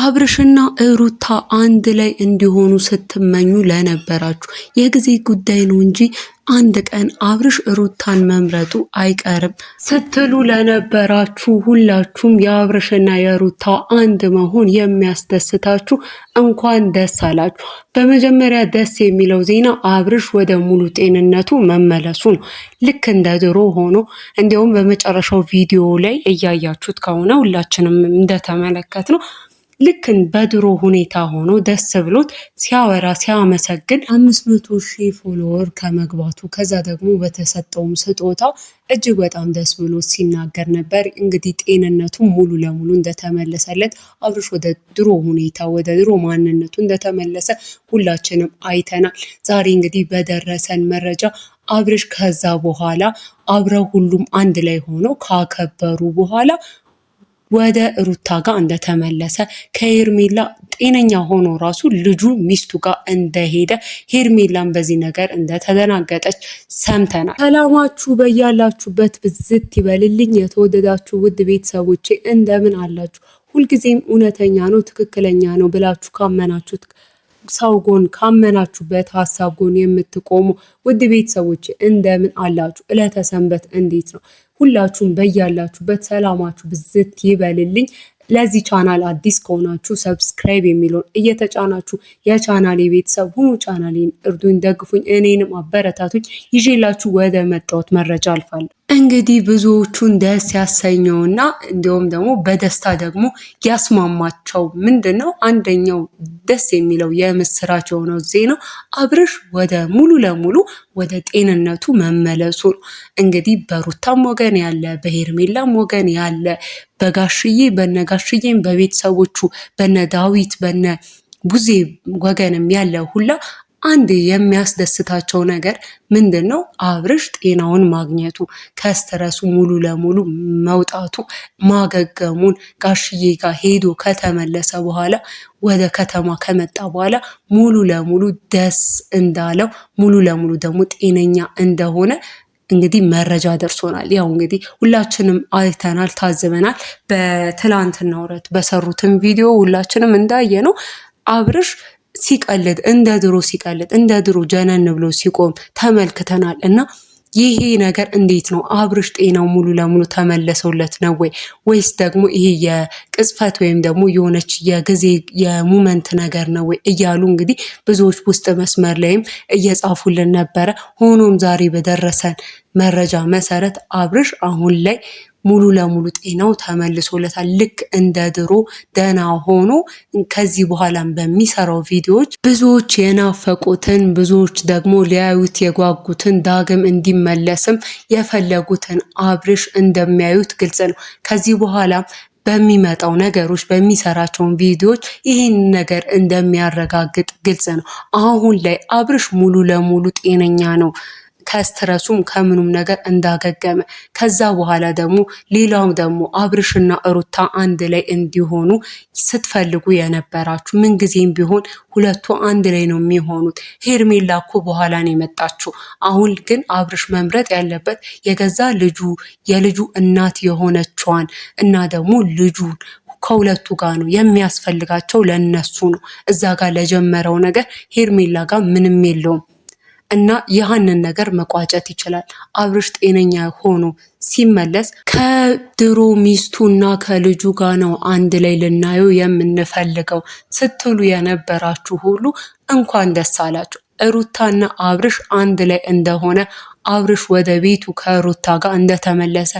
አብርሽና ሩታ አንድ ላይ እንዲሆኑ ስትመኙ ለነበራችሁ የጊዜ ጉዳይ ነው እንጂ አንድ ቀን አብርሽ ሩታን መምረጡ አይቀርም ስትሉ ለነበራችሁ ሁላችሁም የአብርሽና የሩታ አንድ መሆን የሚያስደስታችሁ እንኳን ደስ አላችሁ። በመጀመሪያ ደስ የሚለው ዜና አብርሽ ወደ ሙሉ ጤንነቱ መመለሱ ነው። ልክ እንደ ድሮ ሆኖ እንዲያውም በመጨረሻው ቪዲዮ ላይ እያያችሁት ከሆነ ሁላችንም እንደተመለከት ነው ልክ በድሮ ሁኔታ ሆኖ ደስ ብሎት ሲያወራ ሲያመሰግን 500,000 ፎሎወር ከመግባቱ ከዛ ደግሞ በተሰጠውም ስጦታ እጅግ በጣም ደስ ብሎት ሲናገር ነበር። እንግዲህ ጤንነቱ ሙሉ ለሙሉ እንደተመለሰለት አብርሽ ወደ ድሮ ሁኔታ ወደ ድሮ ማንነቱ እንደተመለሰ ሁላችንም አይተናል። ዛሬ እንግዲህ በደረሰን መረጃ አብርሽ ከዛ በኋላ አብረው ሁሉም አንድ ላይ ሆነው ካከበሩ በኋላ ወደ ሩታ ጋር እንደተመለሰ ከሄርሜላ ጤነኛ ሆኖ ራሱ ልጁ ሚስቱ ጋር እንደሄደ ሄርሜላን በዚህ ነገር እንደተደናገጠች ሰምተናል። ሰላማችሁ በያላችሁበት ብዝት ይበልልኝ። የተወደዳችሁ ውድ ቤተሰቦቼ እንደምን አላችሁ? ሁልጊዜም እውነተኛ ነው ትክክለኛ ነው ብላችሁ ካመናችሁት ሰው ጎን ካመናችሁበት ሀሳብ ጎን የምትቆሙ ውድ ቤተሰቦች እንደምን አላችሁ? ዕለተ ሰንበት እንዴት ነው? ሁላችሁም በያላችሁበት ሰላማችሁ ብዝት ይበልልኝ። ለዚህ ቻናል አዲስ ከሆናችሁ ሰብስክራይብ የሚለውን እየተጫናችሁ የቻናሌ ቤተሰብ ሁኑ። ቻናሌን እርዱኝ፣ ደግፉኝ፣ እኔንም አበረታቱኝ። ይዤላችሁ ወደ መጣሁት መረጃ አልፋለሁ። እንግዲህ ብዙዎቹን ደስ ያሰኘውና እንዲሁም ደግሞ በደስታ ደግሞ ያስማማቸው ምንድነው? አንደኛው ደስ የሚለው የምስራች የሆነው ዜና አብርሽ ወደ ሙሉ ለሙሉ ወደ ጤንነቱ መመለሱ ነው። እንግዲህ በሩታም ወገን ያለ በሄርሜላም ወገን ያለ በጋሽዬ በነጋሽዬም በቤተሰቦቹ በነ ዳዊት በነ ቡዜ ወገንም ያለ ሁላ አንድ የሚያስደስታቸው ነገር ምንድን ነው? አብርሽ ጤናውን ማግኘቱ፣ ከስትረሱ ሙሉ ለሙሉ መውጣቱ፣ ማገገሙን ጋሽዬ ጋር ሄዶ ከተመለሰ በኋላ ወደ ከተማ ከመጣ በኋላ ሙሉ ለሙሉ ደስ እንዳለው ሙሉ ለሙሉ ደግሞ ጤነኛ እንደሆነ እንግዲህ መረጃ ደርሶናል። ያው እንግዲህ ሁላችንም አይተናል፣ ታዝበናል። በትላንትናው ዕለት በሰሩትም ቪዲዮ ሁላችንም እንዳየ ነው አብርሽ ሲቀልድ እንደ ድሮ ሲቀልድ እንደ ድሮ ጀነን ብሎ ሲቆም ተመልክተናል። እና ይሄ ነገር እንዴት ነው? አብርሽ ጤናው ሙሉ ለሙሉ ተመለሰውለት ነው ወይስ ደግሞ ይሄ የቅጽፈት ወይም ደግሞ የሆነች የጊዜ የሙመንት ነገር ነው ወይ እያሉ እንግዲህ ብዙዎች ውስጥ መስመር ላይም እየጻፉልን ነበረ። ሆኖም ዛሬ በደረሰን መረጃ መሰረት አብርሽ አሁን ላይ ሙሉ ለሙሉ ጤናው ተመልሶለታል። ልክ እንደ ድሮ ደህና ሆኖ ከዚህ በኋላም በሚሰራው ቪዲዮዎች ብዙዎች የናፈቁትን ብዙዎች ደግሞ ሊያዩት የጓጉትን ዳግም እንዲመለስም የፈለጉትን አብርሽ እንደሚያዩት ግልጽ ነው። ከዚህ በኋላ በሚመጣው ነገሮች በሚሰራቸውን ቪዲዮዎች ይህን ነገር እንደሚያረጋግጥ ግልጽ ነው። አሁን ላይ አብርሽ ሙሉ ለሙሉ ጤነኛ ነው። ከስትረሱም ከምኑም ነገር እንዳገገመ ከዛ በኋላ ደግሞ ሌላው ደግሞ አብርሽና ሩታ አንድ ላይ እንዲሆኑ ስትፈልጉ የነበራችሁ ምንጊዜም ቢሆን ሁለቱ አንድ ላይ ነው የሚሆኑት። ሄርሜላ እኮ በኋላ ነው የመጣችው። አሁን ግን አብርሽ መምረጥ ያለበት የገዛ ልጁ የልጁ እናት የሆነችዋን እና ደግሞ ልጁ ከሁለቱ ጋር ነው የሚያስፈልጋቸው፣ ለነሱ ነው። እዛ ጋር ለጀመረው ነገር ሄርሜላ ጋር ምንም የለውም። እና ያህንን ነገር መቋጨት ይችላል። አብርሽ ጤነኛ ሆኖ ሲመለስ ከድሮ ሚስቱና ከልጁ ጋር ነው አንድ ላይ ልናየው የምንፈልገው ስትሉ የነበራችሁ ሁሉ እንኳን ደስ አላችሁ። ሩታና አብርሽ አንድ ላይ እንደሆነ አብርሽ ወደ ቤቱ ከሩታ ጋር እንደተመለሰ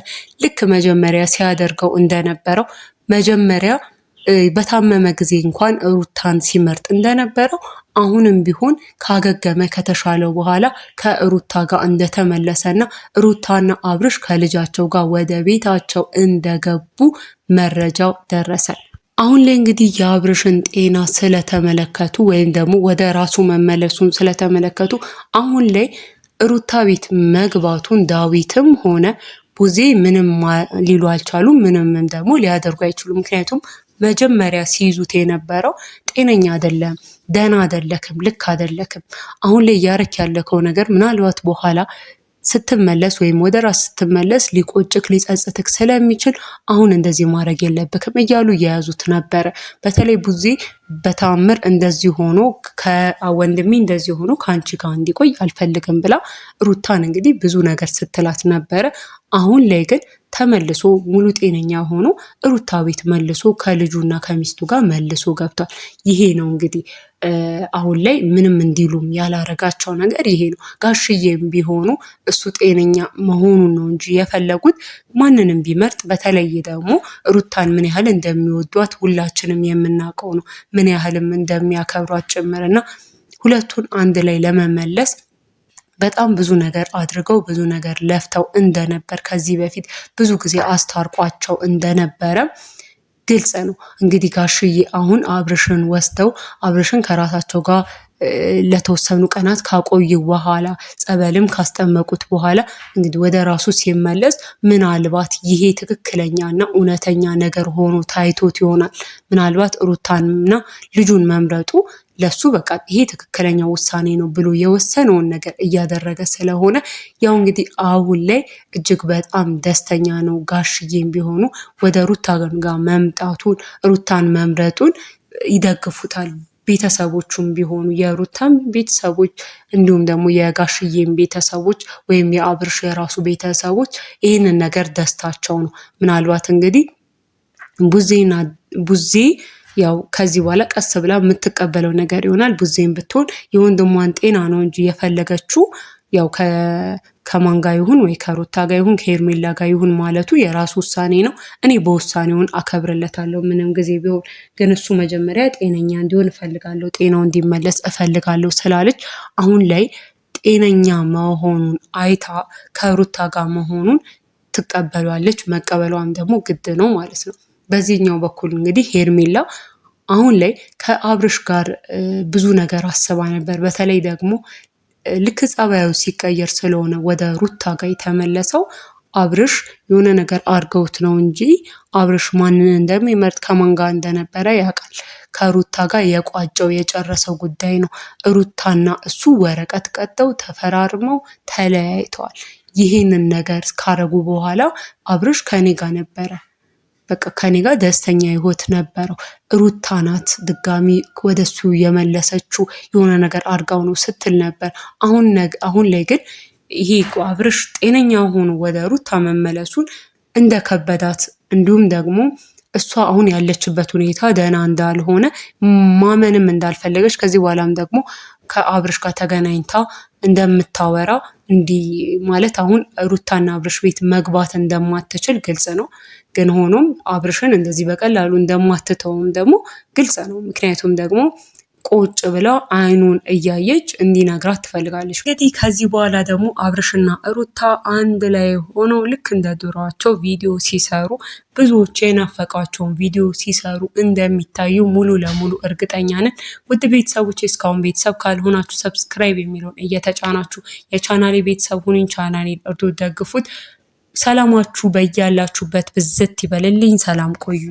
ልክ መጀመሪያ ሲያደርገው እንደነበረው መጀመሪያ በታመመ ጊዜ እንኳን ሩታን ሲመርጥ እንደነበረው አሁንም ቢሆን ካገገመ ከተሻለው በኋላ ከሩታ ጋር እንደተመለሰና ሩታና አብርሽ ከልጃቸው ጋር ወደ ቤታቸው እንደገቡ መረጃው ደረሰን። አሁን ላይ እንግዲህ የአብርሽን ጤና ስለተመለከቱ ወይም ደግሞ ወደ ራሱ መመለሱን ስለተመለከቱ አሁን ላይ ሩታ ቤት መግባቱን ዳዊትም ሆነ ቡዜ ምንም ሊሉ አልቻሉም። ምንም ደግሞ ሊያደርጉ አይችሉም። ምክንያቱም መጀመሪያ ሲይዙት የነበረው ጤነኛ አይደለም፣ ደህና አይደለክም፣ ልክ አይደለክም፣ አሁን ላይ እያረክ ያለከው ነገር ምናልባት በኋላ ስትመለስ ወይም ወደ ራስ ስትመለስ ሊቆጭክ ሊጸጽትክ ስለሚችል አሁን እንደዚህ ማድረግ የለብክም እያሉ እየያዙት ነበረ። በተለይ ቡዜ በታምር እንደዚህ ሆኖ ከወንድሜ እንደዚህ ሆኖ ከአንቺ ጋር እንዲቆይ አልፈልግም ብላ ሩታን እንግዲህ ብዙ ነገር ስትላት ነበረ። አሁን ላይ ግን ተመልሶ ሙሉ ጤነኛ ሆኖ ሩታ ቤት መልሶ ከልጁና ከሚስቱ ጋር መልሶ ገብቷል። ይሄ ነው እንግዲህ አሁን ላይ ምንም እንዲሉም ያላረጋቸው ነገር ይሄ ነው። ጋሽዬም ቢሆኑ እሱ ጤነኛ መሆኑን ነው እንጂ የፈለጉት ማንንም ቢመርጥ፣ በተለይ ደግሞ ሩታን ምን ያህል እንደሚወዷት ሁላችንም የምናውቀው ነው። ምን ያህልም እንደሚያከብሯት ጭምርና ሁለቱን አንድ ላይ ለመመለስ በጣም ብዙ ነገር አድርገው ብዙ ነገር ለፍተው እንደነበር ከዚህ በፊት ብዙ ጊዜ አስታርቋቸው እንደነበረ ግልጽ ነው። እንግዲህ ጋሽዬ አሁን አብርሽን ወስደው አብርሽን ከራሳቸው ጋር ለተወሰኑ ቀናት ካቆዩ በኋላ ጸበልም ካስጠመቁት በኋላ እንግዲህ ወደ ራሱ ሲመለስ ምናልባት ይሄ ትክክለኛና እውነተኛ ነገር ሆኖ ታይቶት ይሆናል። ምናልባት ሩታንና ልጁን መምረጡ ለሱ በቃ ይሄ ትክክለኛ ውሳኔ ነው ብሎ የወሰነውን ነገር እያደረገ ስለሆነ ያው እንግዲህ አሁን ላይ እጅግ በጣም ደስተኛ ነው። ጋሽዬም ቢሆኑ ወደ ሩታ ጋር መምጣቱን ሩታን መምረጡን ይደግፉታል። ቤተሰቦቹም ቢሆኑ የሩታም ቤተሰቦች እንዲሁም ደግሞ የጋሽዬም ቤተሰቦች ወይም የአብርሽ የራሱ ቤተሰቦች ይህንን ነገር ደስታቸው ነው። ምናልባት እንግዲህ ቡዜ ያው ከዚህ በኋላ ቀስ ብላ የምትቀበለው ነገር ይሆናል። ቡዜም ብትሆን የወንድሟን ጤና ነው እንጂ የፈለገችው ያው ከማን ጋር ይሁን ወይ ከሩታ ጋር ይሁን ከሄርሜላ ጋር ይሁን ማለቱ የራሱ ውሳኔ ነው። እኔ በውሳኔውን አከብርለታለሁ ምንም ጊዜ ቢሆን። ግን እሱ መጀመሪያ ጤነኛ እንዲሆን እፈልጋለሁ፣ ጤናው እንዲመለስ እፈልጋለሁ ስላለች አሁን ላይ ጤነኛ መሆኑን አይታ ከሩታ ጋር መሆኑን ትቀበሏለች። መቀበሏም ደግሞ ግድ ነው ማለት ነው። በዚህኛው በኩል እንግዲህ ሄርሜላ አሁን ላይ ከአብርሽ ጋር ብዙ ነገር አስባ ነበር። በተለይ ደግሞ ልክ ጸባዩ ሲቀየር ስለሆነ ወደ ሩታ ጋር የተመለሰው አብርሽ የሆነ ነገር አድርገውት ነው እንጂ አብርሽ ማንን እንደሚመርጥ ከማን ጋር እንደነበረ ያውቃል። ከሩታ ጋር የቋጨው የጨረሰው ጉዳይ ነው። ሩታና እሱ ወረቀት ቀጠው ተፈራርመው ተለያይተዋል። ይህንን ነገር ካረጉ በኋላ አብርሽ ከኔ ጋር ነበረ፣ በቃ ከኔ ጋር ደስተኛ ህይወት ነበረው። ሩታ ናት ድጋሚ ወደሱ የመለሰችው የሆነ ነገር አድርጋው ነው ስትል ነበር። አሁን ላይ ግን ይሄ አብርሽ ጤነኛ ሆኖ ወደ ሩታ መመለሱን እንደከበዳት እንዲሁም ደግሞ እሷ አሁን ያለችበት ሁኔታ ደህና እንዳልሆነ ማመንም እንዳልፈለገች ከዚህ በኋላም ደግሞ ከአብርሽ ጋር ተገናኝታ እንደምታወራ እንዲህ ማለት አሁን ሩታና አብርሽ ቤት መግባት እንደማትችል ግልጽ ነው። ግን ሆኖም አብርሽን እንደዚህ በቀላሉ እንደማትተውም ደግሞ ግልጽ ነው። ምክንያቱም ደግሞ ቁጭ ብላ አይኑን እያየች እንዲነግራት ትፈልጋለች። እንግዲህ ከዚህ በኋላ ደግሞ አብርሽና ሩታ አንድ ላይ ሆነው ልክ እንደ ድሯቸው ቪዲዮ ሲሰሩ ብዙዎች የናፈቃቸውን ቪዲዮ ሲሰሩ እንደሚታዩ ሙሉ ለሙሉ እርግጠኛ ነን። ውድ ቤተሰቦች እስካሁን ቤተሰብ ካልሆናችሁ ሰብስክራይብ የሚለውን እየተጫናችሁ የቻናሌ ቤተሰብ ሁኑኝ። ቻናሌን እርዱ፣ ደግፉት። ሰላማችሁ በያላችሁበት ብዝት ይበልልኝ። ሰላም ቆዩ።